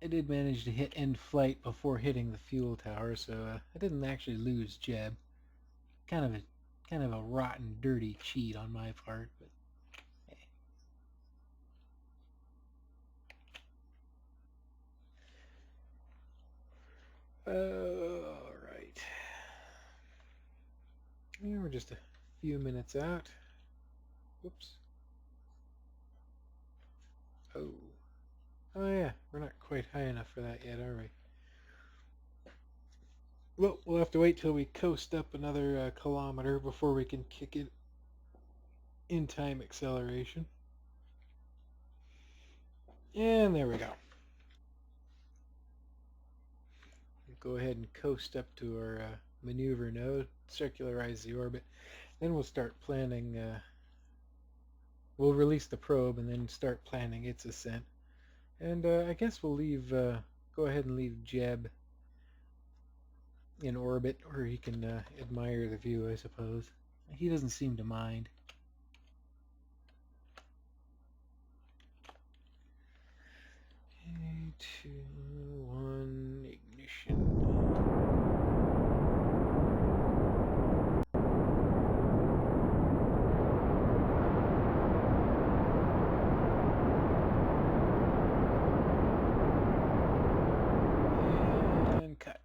I did manage to hit end flight before hitting the fuel tower, so I didn't actually lose Jeb. Kind of a rotten, dirty cheat on my part, but hey. All right. Yeah, we're just a few minutes out. Whoops. Oh. Oh yeah, we're not quite high enough for that yet, are we? Well, we'll have to wait till we coast up another kilometer before we can kick it in time acceleration. And there we go. Go ahead and coast up to our maneuver node, circularize the orbit. Then we'll start planning. We'll release the probe and then start planning its ascent. And I guess we'll leave. Go ahead and leave Jeb in orbit, where he can admire the view, I suppose. He doesn't seem to mind. Okay, 2, 1, ignition. And cut.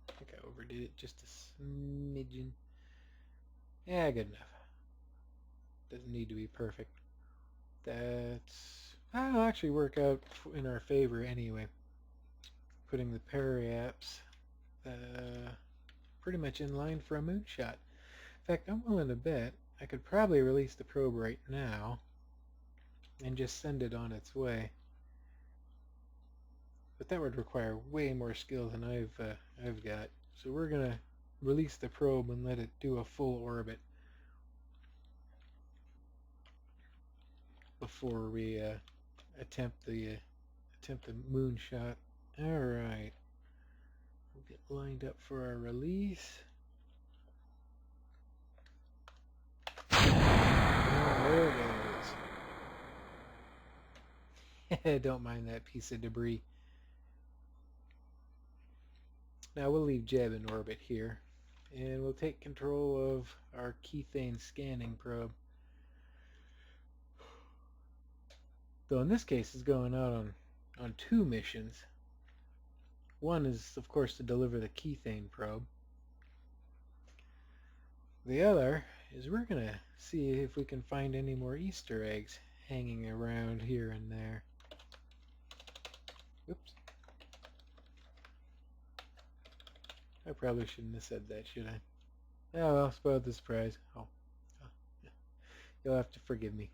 I think I overdid it just a smidgen. Yeah, good enough. Doesn't need to be perfect. That'll actually work out in our favor anyway. Putting the periaps pretty much in line for a moonshot. In fact, I'm willing to bet I could probably release the probe right now and just send it on its way. But that would require way more skill than I've got. So we're gonna release the probe and let it do a full orbit before we attempt the moonshot. All right, we'll get lined up for our release. There it is. Don't mind that piece of debris. Now we'll leave Jeb in orbit here, and we'll take control of our Kethane scanning probe. Though in this case it's going out on 2 missions. One is, of course, to deliver the Kethane probe. The other is we're going to see if we can find any more Easter eggs hanging around here and there. Oops. I probably shouldn't have said that, should I? Oh, well, spoiled the surprise. Oh. Yeah. You'll have to forgive me.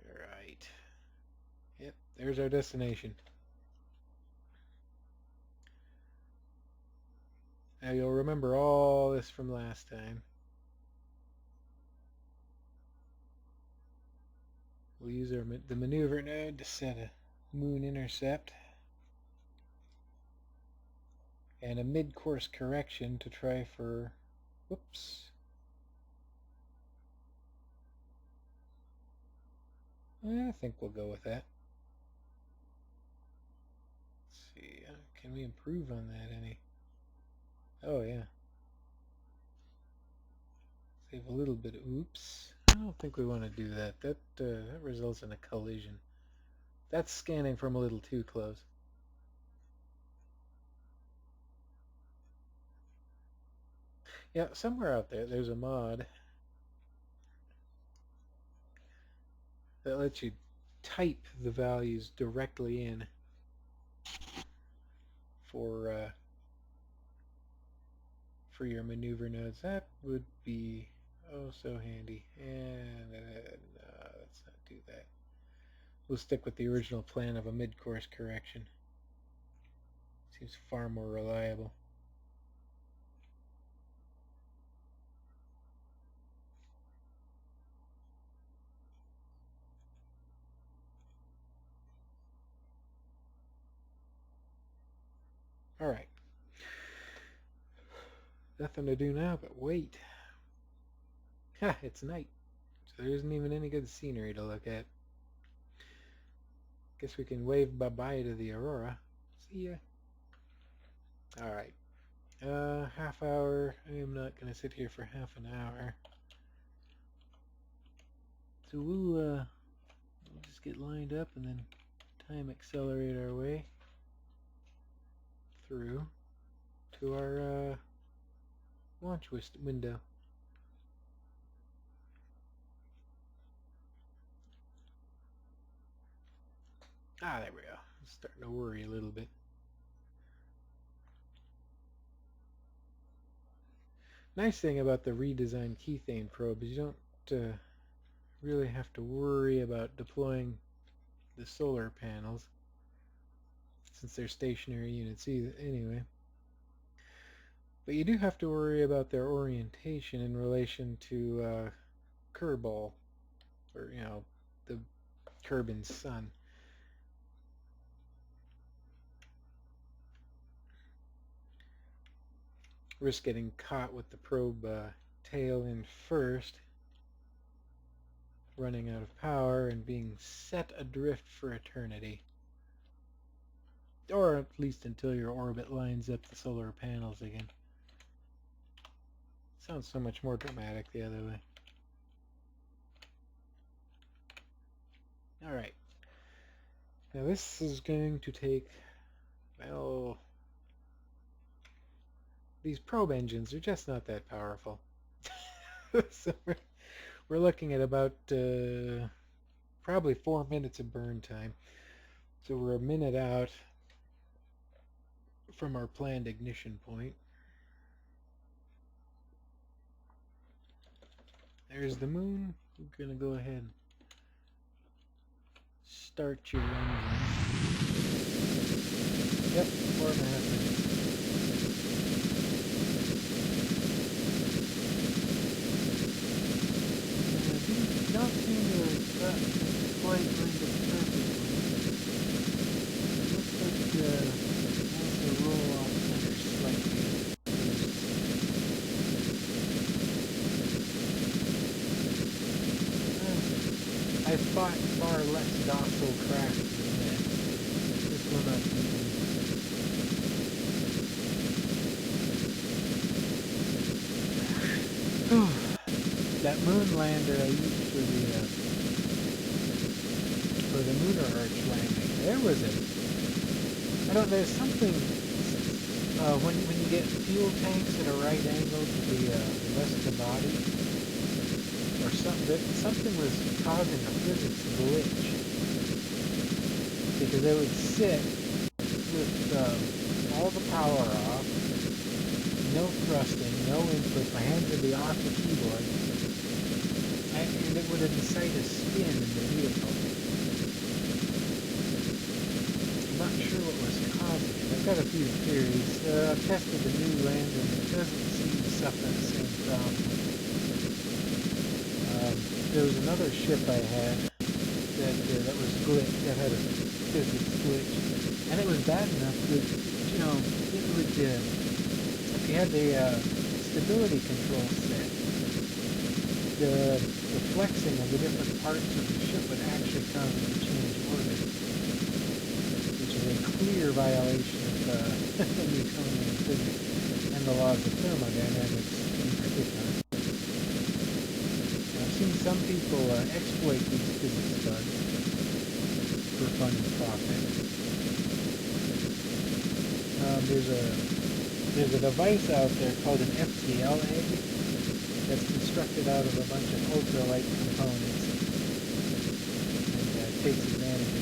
Alright. Yep, there's our destination. Now you'll remember all this from last time. We'll use the maneuver node to set a moon intercept and a mid-course correction to try for, whoops. I think we'll go with that. Let's see, can we improve on that any? Oh yeah. Save a little bit of oops. I don't think we want to do that. That results in a collision. That's scanning from a little too close. Yeah, somewhere out there, there's a mod that lets you type the values directly in for your maneuver nodes. That would be oh so handy. And no, let's not do that. We'll stick with the original plan of a mid-course correction. Seems far more reliable. Alright. Nothing to do now but wait. Ha, it's night. So there isn't even any good scenery to look at. Guess we can wave bye-bye to the Aurora. See ya. Alright. Half hour. I am not going to sit here for half an hour. So we'll just get lined up and then time accelerate our way through to our launch window. Ah, there we go. It's starting to worry a little bit. Nice thing about the redesigned Keythane probe is you don't really have to worry about deploying the solar panels since they're stationary units anyway. But you do have to worry about their orientation in relation to Kerbal, or the Kerbin's sun. Risk getting caught with the probe tail in first, running out of power and being set adrift for eternity. Or at least until your orbit lines up the solar panels again. Sounds so much more dramatic the other way. Alright. Now this is going to take, well, these probe engines are just not that powerful. So we're looking at about probably 4 minutes of burn time. So we're a minute out from our planned ignition point. There's the moon. We're going to go ahead and start your engine. Yep, 4.5 minutes. Did not seem to have gotten the flight lined up perfectly. It looks like it has to roll off center slightly. I fought far less docile craft than this. This will not be easy. That moon lander I used for the lunar arch landing, there's something, when you get fuel tanks at a right angle to the rest of the body, or something was causing a physics glitch, because they would sit with all the power off, no thrusting, no input, my hands would be off the keyboard, and it would incite a spin in the vehicle. I'm not sure what was causing it. I've got a few theories. I've tested the new lander and it doesn't seem to suffer the same problem. There was another ship I had that was that had a physics glitch, and it was bad enough that, it would, if you had the stability control set, the flexing of the different parts of the ship would actually cause it to change orbit, which is a clear violation of Newtonian physics and the laws of thermodynamics in particular. I've seen some people exploit these physics bugs for fun and profit. There's a device out there called an FTL egg that's constructed out of a bunch of ultralight components and takes advantage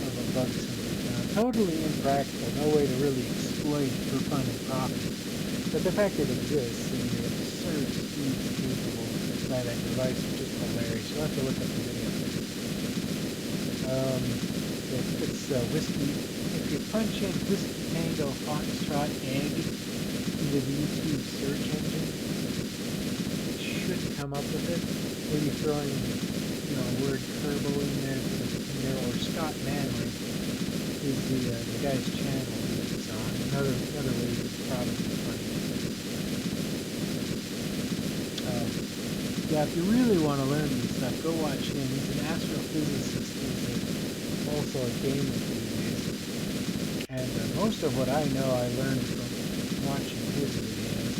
of a bug somebody found. Totally impractical, no way to really exploit for fun and profit. But the fact it exists and the absurd speeds capable by that device is just hilarious. You'll have to look up the video. It's whiskey. If you punch in Whiskey Tango Foxtrot egg into the YouTube search engine, it should come up with it. Maybe throwing, a word Kerbal in there, or Scott Manley is the guy's channel it's on. Another way you could probably find it. Yeah, if you really want to learn this stuff, go watch him. He's an astrophysicist. also a game enthusiast, and most of what I know I learned from watching his videos.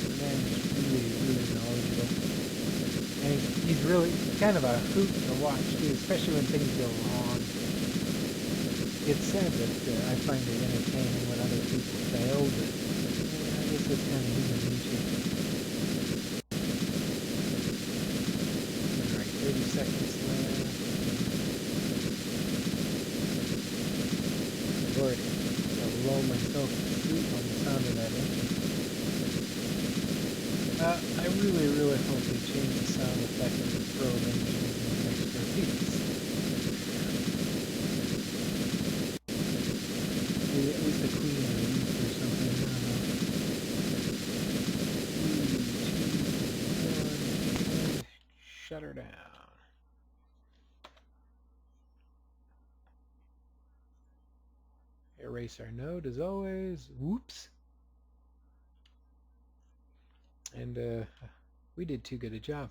The man is really, really knowledgeable, and he's really kind of a hoot to watch too, especially when things go wrong. It's sad that I find it entertaining when other people fail, but I guess that's kind of human nature. Alright, 30 seconds left. Lord, I'll lull myself to sleep on the sound of that engine. I really, really hope they change the sound effect of the probe engines in the next release. Maybe at least a Queen or a Leaf or something, I don't know. 3, 2, 1, and shut her down. Erase our node as always. Whoops. And we did too good a job.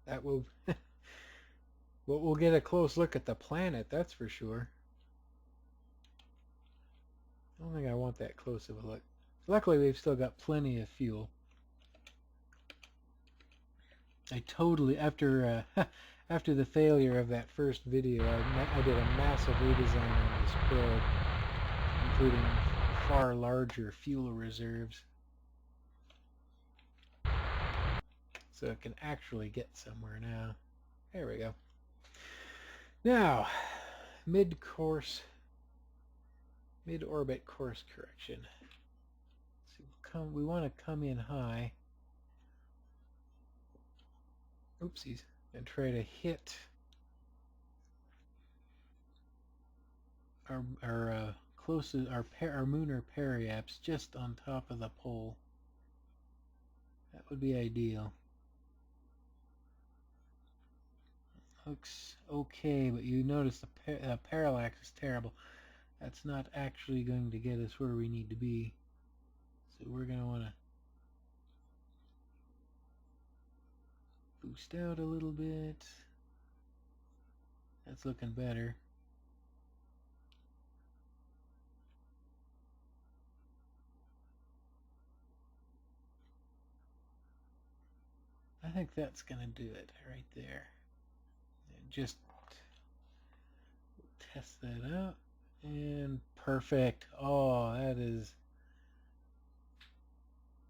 That will well, we'll get a close look at the planet, that's for sure. I don't think I want that close of a look. Luckily, we've still got plenty of fuel. I totally, after after the failure of that first video, I did a massive redesign on this probe, including far larger fuel reserves, so it can actually get somewhere now. There we go. Now, mid-orbit course correction. So we want to come in high. Oopsies. And try to hit our closest, our lunar periaps just on top of the pole. That would be ideal. Looks okay, but you notice the parallax is terrible. That's not actually going to get us where we need to be. So we're going to want to boost out a little bit. That's looking better. I think that's going to do it right there. And just test that out. And perfect. Oh, that is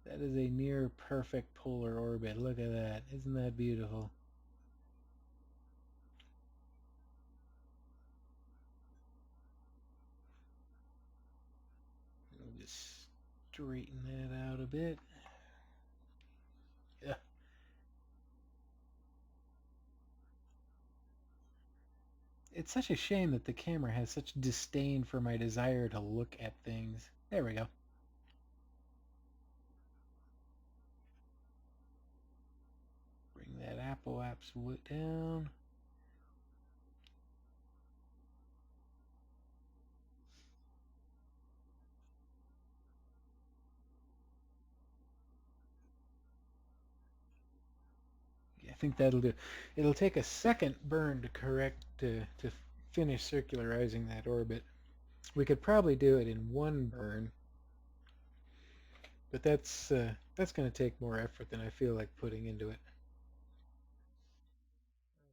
a near perfect polar orbit. Look at that. Isn't that beautiful? We'll just straighten that out a bit. Yeah. It's such a shame that the camera has such disdain for my desire to look at things. There we go. Bring that apoapse down. I think that'll do. It'll take a second burn to correct to finish circularizing that orbit. We could probably do it in one burn, but that's going to take more effort than I feel like putting into it.